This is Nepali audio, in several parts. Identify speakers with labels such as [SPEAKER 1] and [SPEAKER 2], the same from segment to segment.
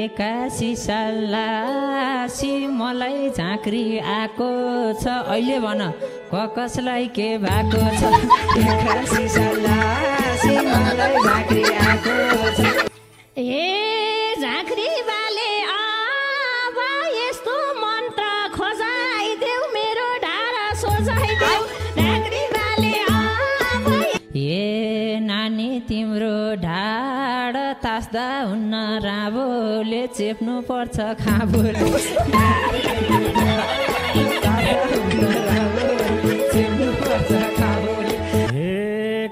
[SPEAKER 1] एक्कासी सालासी मलाई झाँक्री आएको छ अहिले भन कसलाई के भएको छ एक्कासी सालासी मलाई झाँक्री आएको छ
[SPEAKER 2] झाँक्री बाले अब यस्तो मन्त्र खोजाइदेऊ मेरो ढाडा सोझाइदेऊ झाँक्री बाले अब
[SPEAKER 1] नानी तिम्रो ढाड तास्दा हुन्न राबोले चेप्नु पर्छ खाबोले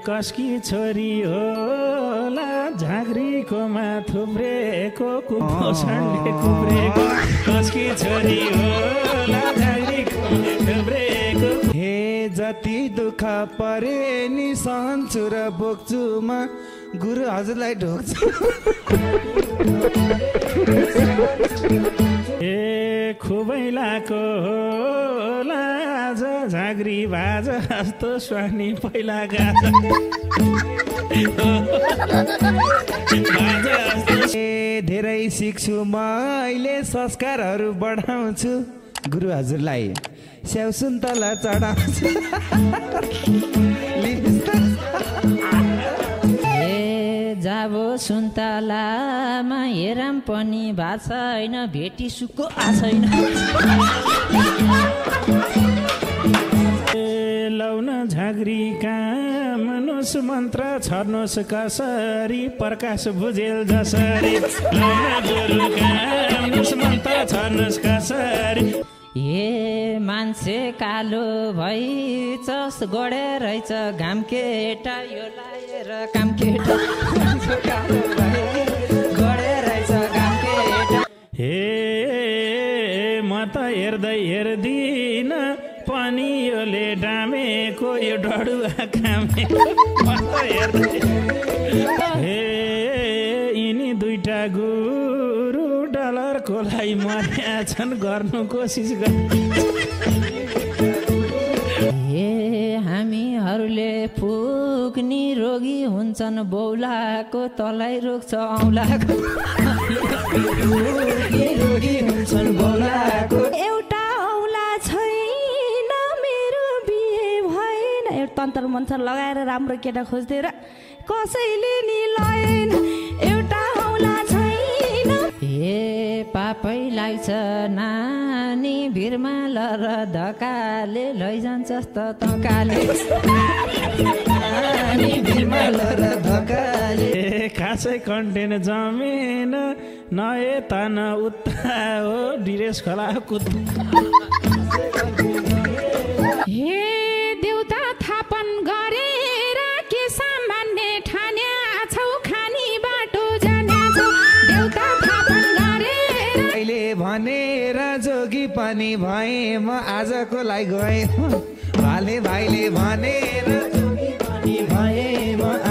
[SPEAKER 3] कसकी छोरी होला झाँक्रीकोमा थुप्रेको कुपोषणले कुप्रेको कसकी छोरी होला झाँक्रीकोमा थुप्रेको
[SPEAKER 4] हे जति दुःख परे नि सहन्छु र बोक्छु म गुरु हजुरलाई ढोक्छु
[SPEAKER 3] खुबै लाको होला आज झाँक्री बाज जस्तो स्वानी पहिला गाजा
[SPEAKER 4] धेरै सिक्छु म अहिले संस्कारहरू बढाउँछु गुरु हजुरलाई स्याउ सुन्तला चढाउँछु
[SPEAKER 1] जाबो सुन्तलामा हेराम पनि भएको छैन भेटी सुक्को छैन
[SPEAKER 3] लाउन झाँक्री कामनुस् मन्त्र छर्नुहोस् कसरी प्रकाश भुजेल जसरी लाउन गुरु कामनुस् मन्त्र छर्नुहोस् कसरी
[SPEAKER 1] मान्छे कालो भई चस गडे रहेछ घाम केटा यो लाएर काम केटा कालो भई गडे रहेछ घाम केटा
[SPEAKER 3] म त हेर्दै हेर्दिन पनि योले डामेको यो डडुवा कामेको म त हेर्दै यिनी दुईटा गुरु डलरको लागि मर्या छन् गर्नु कोसिस गर
[SPEAKER 1] हामीहरूले फुक्नी रोगी हुन्छन् बौलाको तलाई रोक्छ औलाको रोगी हुन्छन् बौलाको
[SPEAKER 2] एउटा औला छैन मेरो बिहे भएन एउटा तन्त्र मन्त्र लगाएर राम्रो केटा खोज्दै र कसैले नि लएन एउटा औला छैन
[SPEAKER 1] पापै लाग्छ नानी भिरमा लर धकाले लैजान्छस् त तकाले नानी भिरमा लर धकाले
[SPEAKER 3] खासै कन्टेन्ट जमेन नए तन उत्ता हो डिरेस खोला कुद्दा
[SPEAKER 2] हे देउता थापन गरेर के सामान्य ठान्या छौ खानी बाटो जान्या छौ देउता थापन गरेर
[SPEAKER 4] अहिले भनेर जोगी पनि भए म आजको लागि गएँ भाले भाइले भनेर जोगी पनि भए म